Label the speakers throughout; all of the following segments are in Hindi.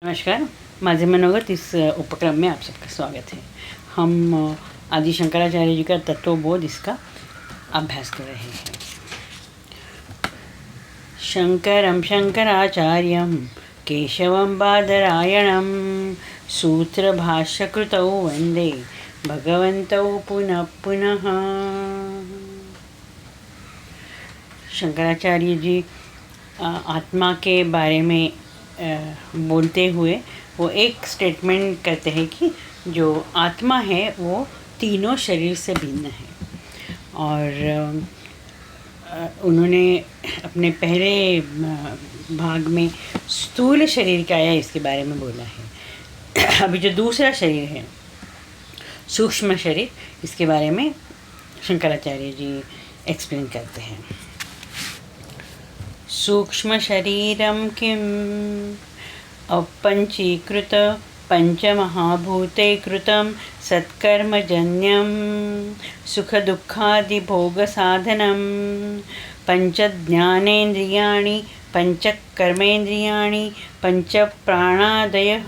Speaker 1: नमस्कार, माझे मनोगत इस उपक्रम में आप सबका स्वागत है। हम आदि शंकराचार्य जी का तत्वबोध इसका अभ्यास कर रहे हैं। शंकरं शंकराचार्यं केशवं बादरायणं सूत्रभाष्यकृतौ वंदे भगवन्तौ पुनः पुनः। शंकराचार्य जी आत्मा के बारे में बोलते हुए वो एक स्टेटमेंट करते हैं कि जो आत्मा है वो तीनों शरीर से भिन्न है। और उन्होंने अपने पहले भाग में स्थूल शरीर क्या है इसके बारे में बोला है। अभी जो दूसरा शरीर है सूक्ष्म शरीर, इसके बारे में शंकराचार्य जी एक्सप्लेन करते हैं। सूक्ष्म शरीरं किम् अपंचीकृत पंचमहाभूते कृतं सत्कर्मजन्यं सुखदुःखादिभोगसाधनं पंचज्ञानेन्द्रियाणि पंचकर्मेन्द्रियाणि पंचप्राणादयः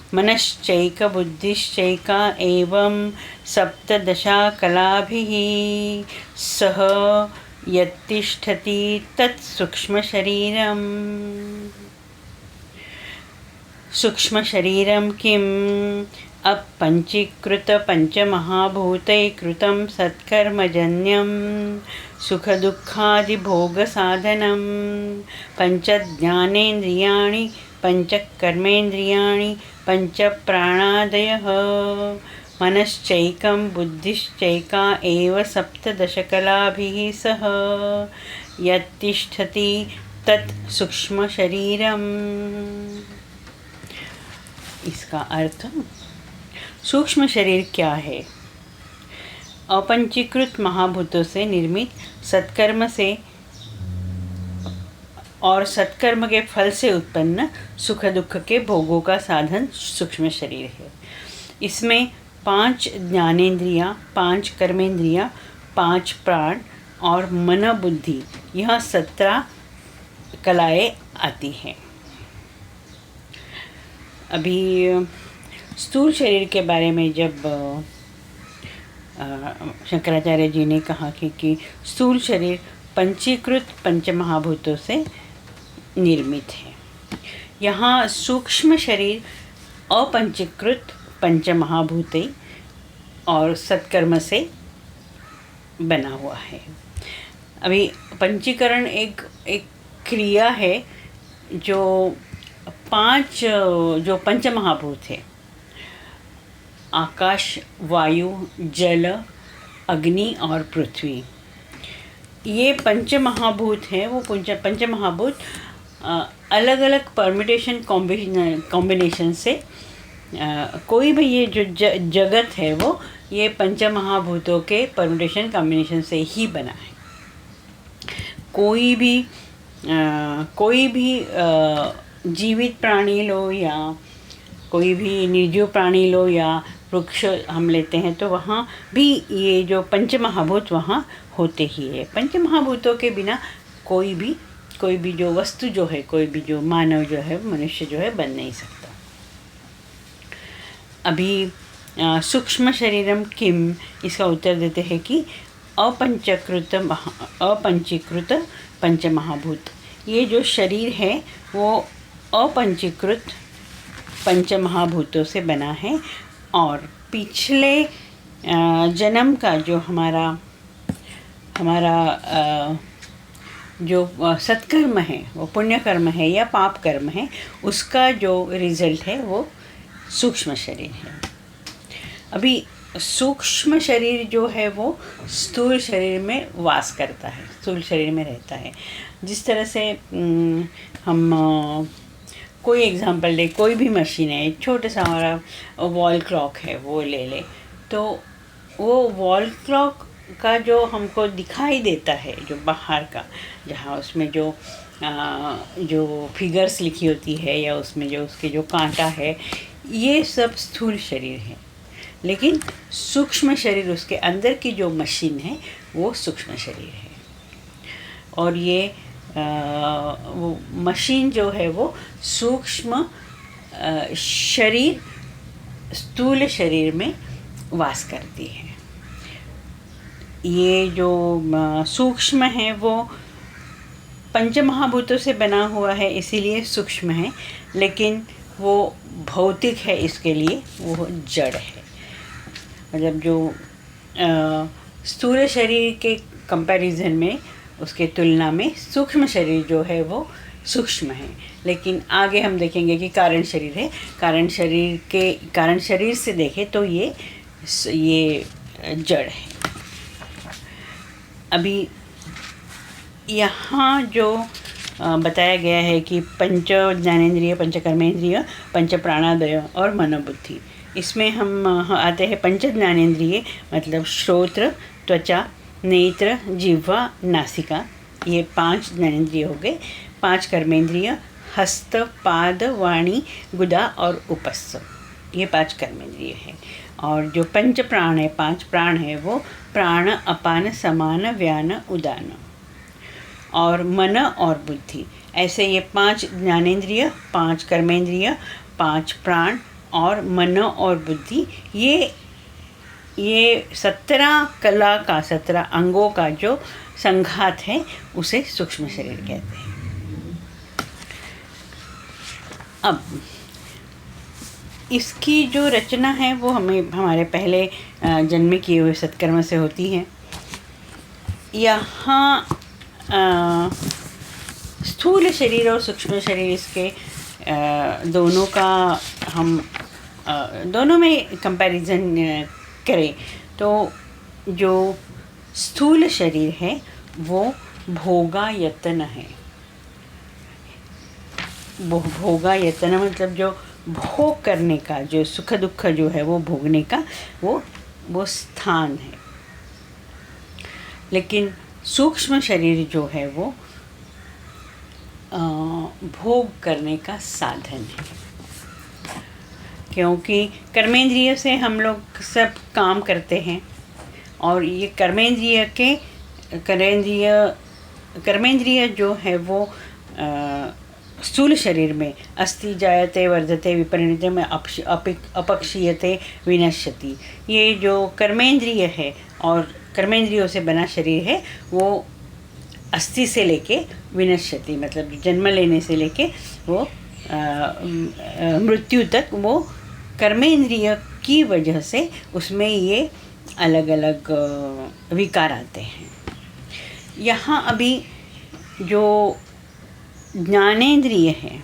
Speaker 1: मनश्चैकबुद्धिश्चैका एवं सप्तदशा कलाभिः सह यत्तिष्ठति तत् सूक्ष्मशरीरम्। सूक्ष्मशरीरं किम् अपंचीकृत पंचमहाभूतैकृतं सत्कर्मजन्यं सुखदुःखादिभोगसाधनं पंचज्ञानेन्द्रियाणि पंचकर्मेन्द्रियाणि पंचप्राणादयः मनश्चैकं बुद्धिश्चैका एव सप्तदशकलाभिः सह यत्तिष्ठति तत् सूक्ष्मशरीरम्। इसका अर्थ, सूक्ष्म शरीर क्या है? अपंचीकृत महाभूतों से निर्मित सत्कर्म से और सत्कर्म के फल से उत्पन्न सुख दुख के भोगों का साधन सूक्ष्म शरीर है। इसमें 5 ज्ञानेंद्रियाँ, 5 कर्मेंद्रियाँ, 5 प्राण और मन बुद्धि, यह 17 कलाएँ आती हैं। अभी स्थूल शरीर के बारे में जब शंकराचार्य जी ने कहा कि स्थूल शरीर पंचीकृत पंचमहाभूतों से निर्मित है। यहाँ सूक्ष्म शरीर अपंचीकृत पंचमहाभूते और सत्कर्म से बना हुआ है। अभी पंचीकरण एक क्रिया है जो 5 जो पंचमहाभूत है, आकाश, वायु, जल, अग्नि और पृथ्वी, ये पंचमहाभूत हैं। वो पंचमहाभूत अलग अलग परम्यूटेशन कॉम्बिनेशन से कोई भी ये जो जगत है वो ये पंचमहाभूतों के परम्यूटेशन कॉम्बिनेशन से ही बना है। कोई भी जीवित प्राणी लो या कोई भी निर्जीव प्राणी लो या वृक्ष हम लेते हैं तो वहाँ भी ये जो पंचमहाभूत वहाँ होते ही है। पंचमहाभूतों के बिना कोई भी जो वस्तु जो है, कोई भी जो मानव जो है, मनुष्य जो है, बन नहीं सकता। अभी सूक्ष्म शरीरम किम, इसका उत्तर देते हैं कि अपंचीकृत पंचमहाभूत, ये जो शरीर है वो अपंचीकृत पंचमहाभूतों से बना है। और पिछले जन्म का जो हमारा जो सत्कर्म है, वो पुण्य कर्म है या पाप कर्म है, उसका जो रिजल्ट है वो सूक्ष्म शरीर है। अभी सूक्ष्म शरीर जो है वो स्थूल शरीर में वास करता है, स्थूल शरीर में रहता है। जिस तरह से हम कोई एग्जांपल ले, कोई भी मशीन है, छोटा सा हमारा वॉल क्लॉक है वो ले ले, तो वो वॉल क्लॉक का जो हमको दिखाई देता है, जो बाहर का, जहाँ उसमें जो फिगर्स लिखी होती है या उसमें जो उसके जो कांटा है, ये सब स्थूल शरीर है। लेकिन सूक्ष्म शरीर, उसके अंदर की जो मशीन है वो सूक्ष्म शरीर है। और ये वो मशीन जो है वो सूक्ष्म शरीर, स्थूल शरीर में वास करती है। ये जो सूक्ष्म है वो पंच महाभूतों से बना हुआ है, इसीलिए सूक्ष्म है, लेकिन वो भौतिक है, इसके लिए वो जड़ है। मतलब जो स्थूल शरीर के कंपैरिजन में, उसके तुलना में सूक्ष्म शरीर जो है वो सूक्ष्म है। लेकिन आगे हम देखेंगे कि कारण शरीर है। कारण शरीर से देखें तो ये जड़ है। अभी यहाँ जो बताया गया है कि पंच ज्ञानेंद्रिय, पंच कर्मेंद्रिय, पंच प्राणादय और मनोबुद्धि, इसमें हम आते हैं पंच ज्ञानेंद्रिय, मतलब श्रोत्र, त्वचा, नेत्र, जिह्वा, नासिका, ये 5 ज्ञानेंद्रिय हो गए। 5 कर्मेंद्रिय, हस्त, पाद, वाणी, गुदा और उपस्थ, ये 5 कर्मेंद्रिय है। और जो पंच प्राण है, 5 प्राण है, वो प्राण, अपान, समान, व्यान, उदान और मन और बुद्धि, ऐसे ये 5 ज्ञानेंद्रिय, 5 कर्मेंद्रिय, 5 प्राण और मन और बुद्धि, ये 17 कला का, 17 अंगों का जो संघात है, उसे सूक्ष्म शरीर कहते हैं। अब इसकी जो रचना है वो हमारे पहले जन्म किए हुए सत्कर्म से होती है। यहाँ स्थूल शरीर और सूक्ष्म शरीर, इसके दोनों का हम दोनों में कंपैरिजन करें तो जो स्थूल शरीर है वो भोगायतन है। भोगायतन मतलब जो भोग करने का, जो सुख दुख जो है वो भोगने का वो स्थान है। लेकिन सूक्ष्म शरीर जो है वो भोग करने का साधन है, क्योंकि कर्मेंद्रिय से हम लोग सब काम करते हैं और ये कर्मेंद्रिय जो है वो स्थूल शरीर में अस्ति जायते वर्धते विपरिणते में अपक्षीयते विनश्यति, ये जो कर्मेंद्रिय है और कर्मेंद्रियों से बना शरीर है वो अस्थि से लेके विनश्यति, मतलब जन्म लेने से लेके वो मृत्यु तक, वो कर्मेंद्रिय की वजह से उसमें ये अलग अलग विकार आते हैं। यहाँ अभी जो ज्ञानेंद्रिय है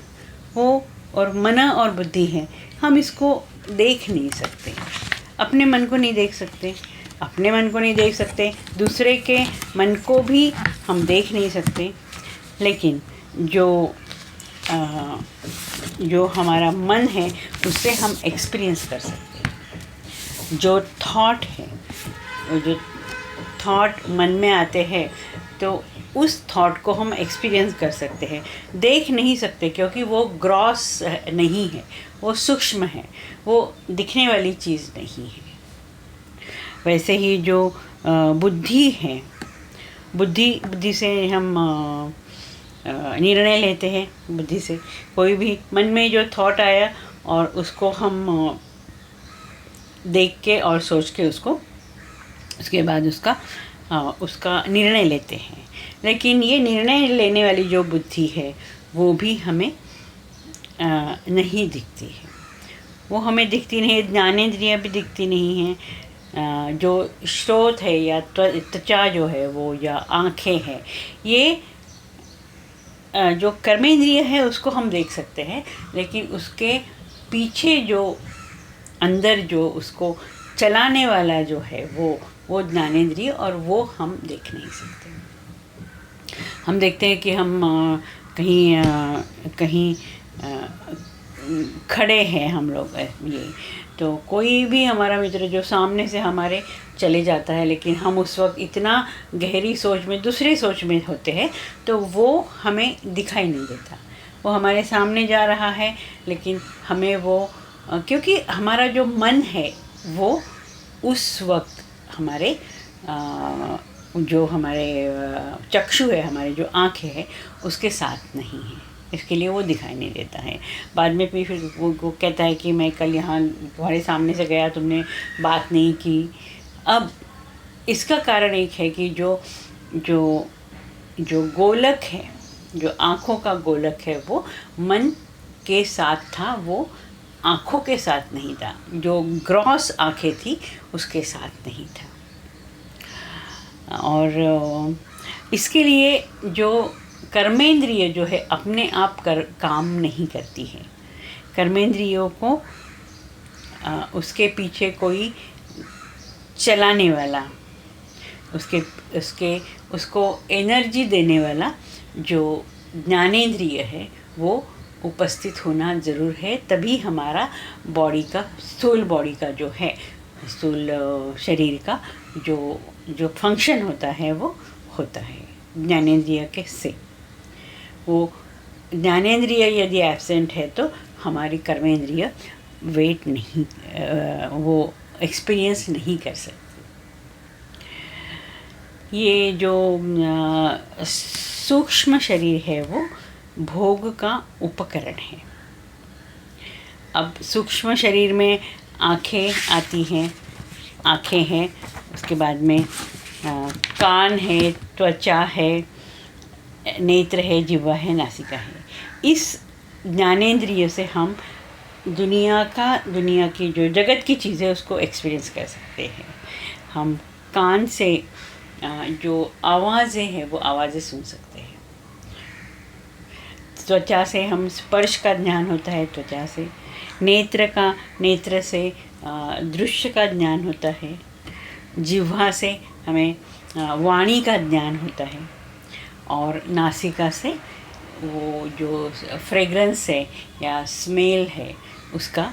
Speaker 1: वो और मन और बुद्धि है, हम इसको देख नहीं सकते, अपने मन को नहीं देख सकते, दूसरे के मन को भी हम देख नहीं सकते। लेकिन जो हमारा मन है उससे हम एक्सपीरियंस कर सकते हैं। जो थॉट है, जो थॉट मन में आते हैं तो उस थॉट को हम एक्सपीरियंस कर सकते हैं, देख नहीं सकते क्योंकि वो ग्रॉस नहीं है, वो सूक्ष्म है, वो दिखने वाली चीज़ नहीं है। वैसे ही जो बुद्धि है, बुद्धि से हम निर्णय लेते हैं। बुद्धि से कोई भी मन में जो थॉट आया और उसको हम देख के और सोच के उसके बाद उसका निर्णय लेते हैं। लेकिन ये निर्णय लेने वाली जो बुद्धि है वो भी हमें नहीं दिखती है, वो हमें दिखती नहीं है। ज्ञानेंद्रियाँ भी दिखती नहीं हैं। जो स्रोत है या त्वचा जो है वो, या आँखें हैं, ये जो कर्मेंद्रिय है उसको हम देख सकते हैं, लेकिन उसके पीछे जो अंदर जो उसको चलाने वाला जो है वो ज्ञानेंद्रिय, और वो हम देख नहीं सकते। हम देखते हैं कि हम कहीं खड़े हैं हम लोग, ये तो कोई भी हमारा मित्र जो सामने से हमारे चले जाता है, लेकिन हम उस वक्त इतना गहरी सोच में, दूसरी सोच में होते हैं, तो वो हमें दिखाई नहीं देता। वो हमारे सामने जा रहा है, लेकिन हमें वो, क्योंकि हमारा जो मन है वो उस वक्त हमारे जो हमारे चक्षु है, हमारे जो आँखें हैं, उसके साथ नहीं है। इसके लिए वो दिखाई नहीं देता है। बाद में फिर वो कहता है कि मैं कल यहाँ तुम्हारे सामने से गया, तुमने बात नहीं की। अब इसका कारण एक है कि जो जो जो गोलक है, जो आँखों का गोलक है, वो मन के साथ था, वो आँखों के साथ नहीं था। जो ग्रॉस आँखें थी उसके साथ नहीं था। और इसके लिए जो कर्मेंद्रिय जो है अपने आप काम नहीं करती है। कर्मेंद्रियों को उसके पीछे कोई चलाने वाला, उसको एनर्जी देने वाला जो ज्ञानेंद्रिय है वो उपस्थित होना ज़रूर है। तभी हमारा बॉडी का, स्थूल बॉडी का जो है, स्थूल शरीर का जो फंक्शन होता है वो होता है ज्ञानेंद्रिय के से। वो ज्ञानेंद्रिय यदि एब्सेंट है तो हमारी कर्मेंद्रिय वेट नहीं, वो एक्सपीरियंस नहीं कर सकती। ये जो सूक्ष्म शरीर है वो भोग का उपकरण है। अब सूक्ष्म शरीर में आँखें आती हैं, आँखें हैं, उसके बाद में कान है, त्वचा है, नेत्र है, जिह्वा है, नासिका है। इस ज्ञानेंद्रिय से हम दुनिया की जो जगत की चीज़ें उसको एक्सपीरियंस कर सकते हैं। हम कान से जो आवाज़ें हैं वो आवाज़ें सुन सकते हैं। त्वचा से हम स्पर्श का ज्ञान होता है, त्वचा से। नेत्र से दृश्य का ज्ञान होता है। जिह्वा से हमें वाणी का ज्ञान होता है। और नासिका से वो जो फ्रेग्रेंस है या स्मेल है, उसका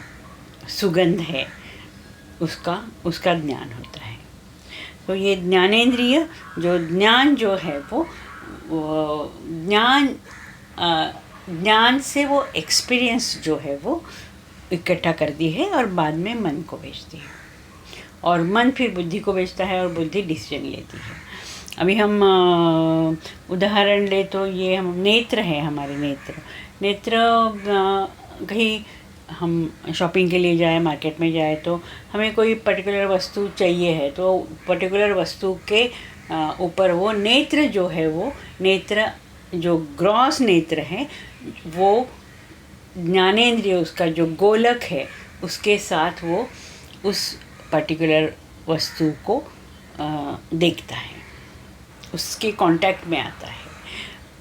Speaker 1: सुगंध है, उसका ज्ञान होता है। तो ये ज्ञानेंद्रिय जो ज्ञान जो है वो ज्ञान से वो एक्सपीरियंस जो है वो इकट्ठा करती है और बाद में मन को भेजती है, और मन फिर बुद्धि को भेजता है और बुद्धि डिसीजन लेती है। अभी हम उदाहरण ले तो ये हम नेत्र है, हमारे नेत्र कहीं हम शॉपिंग के लिए जाए, मार्केट में जाए, तो हमें कोई पर्टिकुलर वस्तु चाहिए है, तो पर्टिकुलर वस्तु के ऊपर वो नेत्र जो है, वो नेत्र जो ग्रॉस नेत्र है, वो ज्ञानेंद्रिय, उसका जो गोलक है उसके साथ वो उस पर्टिकुलर वस्तु को देखता है, उसके कांटेक्ट में आता है,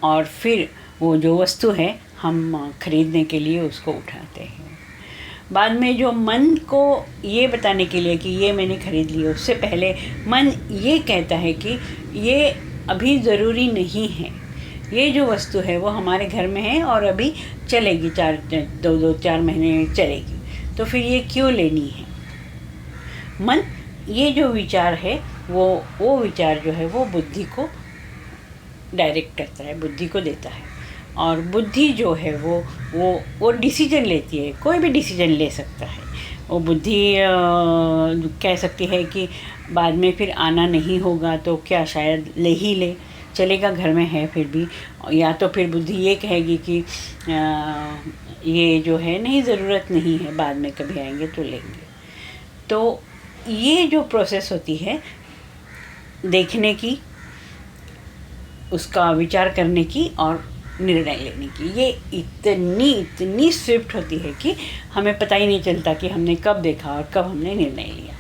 Speaker 1: और फिर वो जो वस्तु है हम खरीदने के लिए उसको उठाते हैं। बाद में जो मन को ये बताने के लिए कि ये मैंने खरीद लिया, उससे पहले मन ये कहता है कि ये अभी ज़रूरी नहीं है, ये जो वस्तु है वो हमारे घर में है और अभी चलेगी, 4 महीने चलेगी, तो फिर ये क्यों लेनी है। मन ये जो विचार है वो विचार जो है वो बुद्धि को डायरेक्ट करता है, बुद्धि को देता है, और बुद्धि जो है वो डिसीजन लेती है। कोई भी डिसीजन ले सकता है। वो बुद्धि कह सकती है कि बाद में फिर आना नहीं होगा तो क्या, शायद ले ही ले, चलेगा, घर में है फिर भी। या तो फिर बुद्धि ये कहेगी कि ये जो है नहीं, ज़रूरत नहीं है, बाद में कभी आएंगे तो लेंगे। तो ये जो प्रोसेस होती है देखने की, उसका विचार करने की और निर्णय लेने की, ये इतनी स्विफ्ट होती है कि हमें पता ही नहीं चलता कि हमने कब देखा और कब हमने निर्णय लिया।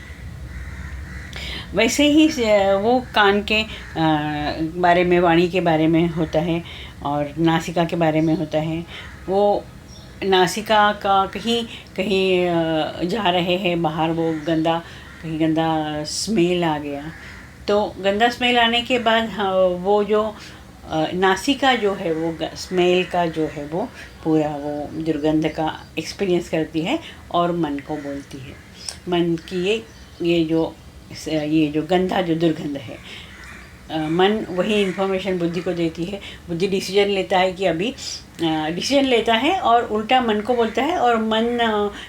Speaker 1: वैसे ही वो कान के बारे में, वाणी के बारे में होता है, और नासिका के बारे में होता है। वो नासिका का कहीं जा रहे हैं बाहर, वो कहीं गंदा स्मेल आ गया, तो गंदा स्मेल आने के बाद वो जो नासिका जो है वो स्मेल का जो है वो पूरा वो दुर्गंध का एक्सपीरियंस करती है और मन को बोलती है। मन की ये जो गंदा जो दुर्गंध है, मन वही इन्फॉर्मेशन बुद्धि को देती है। बुद्धि डिसीजन लेता है कि अभी डिसीजन लेता है, और उल्टा मन को बोलता है, और मन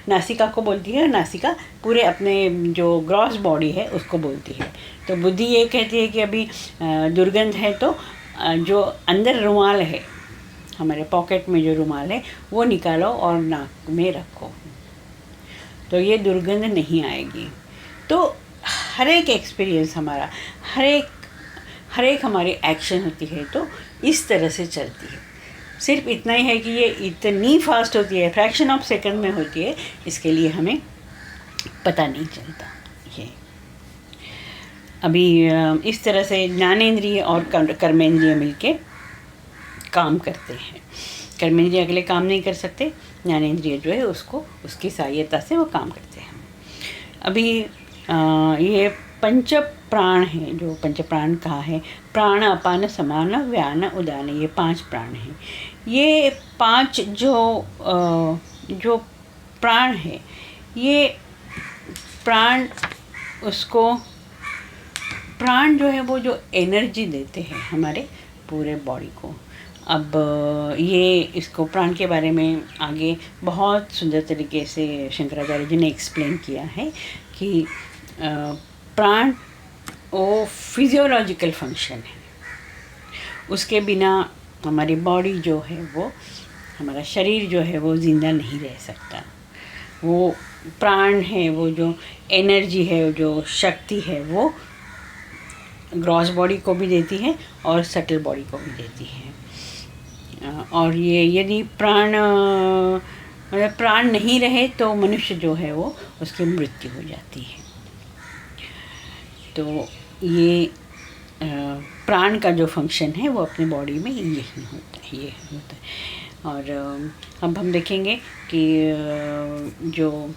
Speaker 1: नासिका को बोलती है, और नासिका पूरे अपने जो ग्रॉस बॉडी है उसको बोलती है। तो बुद्धि ये कहती है कि अभी दुर्गंध है, तो जो अंदर रुमाल है, हमारे पॉकेट में जो रुमाल है वो निकालो और नाक में रखो, तो ये दुर्गंध नहीं आएगी। तो हर एक एक्सपीरियंस हमारा, हर एक हमारी एक्शन होती है तो इस तरह से चलती है। सिर्फ इतना ही है कि ये इतनी फास्ट होती है, फ्रैक्शन ऑफ सेकंड में होती है, इसके लिए हमें पता नहीं चलता। ये अभी इस तरह से ज्ञानेंद्रिय और कर्मेंद्रिय मिलके काम करते हैं। कर्मेंद्रिय अकेले काम नहीं कर सकते, ज्ञानेंद्रिय जो है उसको, उसकी सहायता से वो काम करते हैं। अभी ये पंच प्राण हैं, जो पंच प्राण कहा है, प्राण अपान समान व्यान उदान, ये 5 प्राण हैं। ये 5 जो प्राण है, ये प्राण उसको, प्राण जो है वो जो एनर्जी देते हैं हमारे पूरे बॉडी को। अब ये इसको प्राण के बारे में आगे बहुत सुंदर तरीके से शंकराचार्य जी ने एक्सप्लेन किया है कि प्राण वो फिजियोलॉजिकल फंक्शन है, उसके बिना हमारी बॉडी जो है वो, हमारा शरीर जो है वो ज़िंदा नहीं रह सकता। वो प्राण है, वो जो एनर्जी है, जो शक्ति है, वो ग्रॉस बॉडी को भी देती है और सटल बॉडी को भी देती है। और ये यदि प्राण नहीं रहे तो मनुष्य जो है वो, उसकी मृत्यु हो जाती है। तो ये प्राण का जो फंक्शन है वो अपनी बॉडी में यही होता है, ये होता है। और अब हम देखेंगे कि जो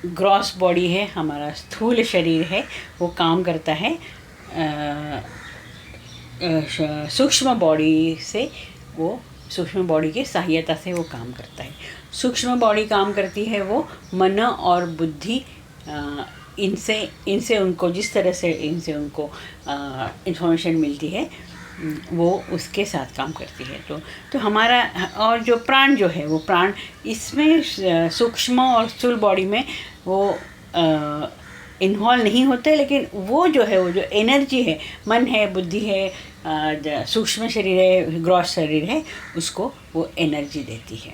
Speaker 1: ग्रॉस बॉडी है, हमारा स्थूल शरीर है, वो काम करता है सूक्ष्म बॉडी से, वो सूक्ष्म बॉडी की सहायता से वो काम करता है। सूक्ष्म बॉडी काम करती है वो मन और बुद्धि, इनसे उनको जिस तरह से इनसे उनको इंफॉर्मेशन मिलती है वो उसके साथ काम करती है। तो हमारा, और जो प्राण जो है वो प्राण इसमें सूक्ष्म और स्थूल बॉडी में वो इन्वॉल्व नहीं होते, लेकिन वो जो है, वो जो एनर्जी है, मन है, बुद्धि है, सूक्ष्म शरीर है, ग्रॉस शरीर है, उसको वो एनर्जी देती है।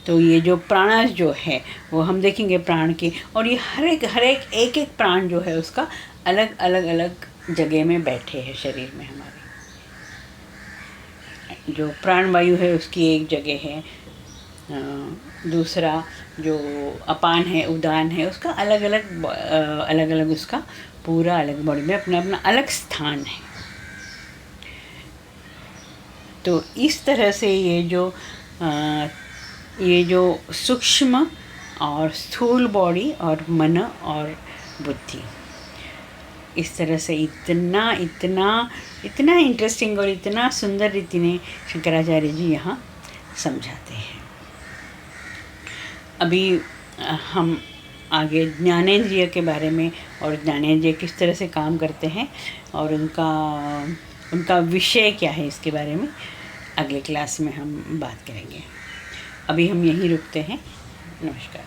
Speaker 1: तो ये जो प्राण जो है वो हम देखेंगे प्राण की, और ये हर एक प्राण जो है उसका अलग जगह में बैठे हैं शरीर में हमारे। जो प्राण वायु है उसकी एक जगह है, दूसरा जो अपान है, उदान है, उसका अलग अलग उसका पूरा अलग बॉडी में अपना अलग स्थान है। तो इस तरह से ये जो सूक्ष्म और स्थूल बॉडी और मन और बुद्धि, इस तरह से इतना इंटरेस्टिंग और इतना सुंदर रीति ने शंकराचार्य जी यहाँ समझाते हैं। अभी हम आगे ज्ञानेंद्रिय के बारे में, और ज्ञानेंद्रिय किस तरह से काम करते हैं और उनका विषय क्या है, इसके बारे में अगले क्लास में हम बात करेंगे। अभी हम यहीं रुकते हैं। नमस्कार।